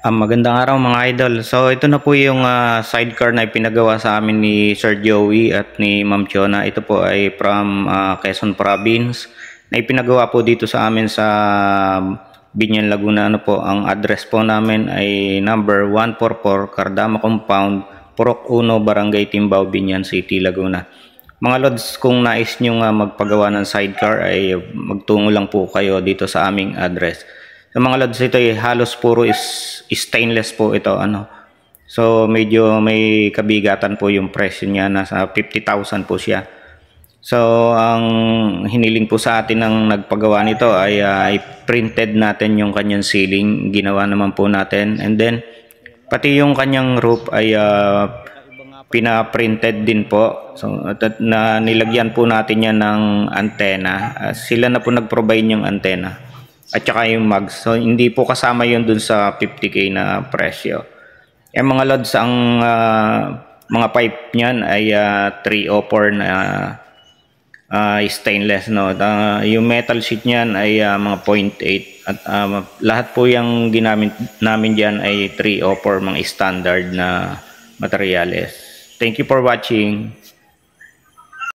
Magandang araw mga idol. So ito na po yung sidecar na ipinagawa sa amin ni Sir Joey at ni Ma'am Chona. Ito po ay from Quezon Province na ipinagawa po dito sa amin sa Binyan, Laguna. Ano po, ang address po namin ay number 144 Cardama Compound, Purok 1, Barangay Timbao, Binyan City, Laguna. Mga lods, kung nais nyo magpagawa ng sidecar ay magtungo lang po kayo dito sa aming address. Sa mga lods, ito ay halos puro stainless po ito. So medyo may kabigatan po yung presyo niya, nasa 50,000 po siya. So ang hiniling po sa atin ng nagpagawa nito ay printed natin yung kanyang ceiling, ginawa naman po natin, and then pati yung kanyang roof ay pina-printed din po. So na nilagyan po natin yan ng antena. Sila na po nag-provide yung antena at saka yung mags. So hindi po kasama yun dun sa 50k na presyo. Yung mga lods, ang mga pipe niyan ay 304 na stainless, no. Yung metal sheet niyan ay mga 0.8 at lahat po yung ginamit namin diyan ay 304, mga standard na materyales. Thank you for watching.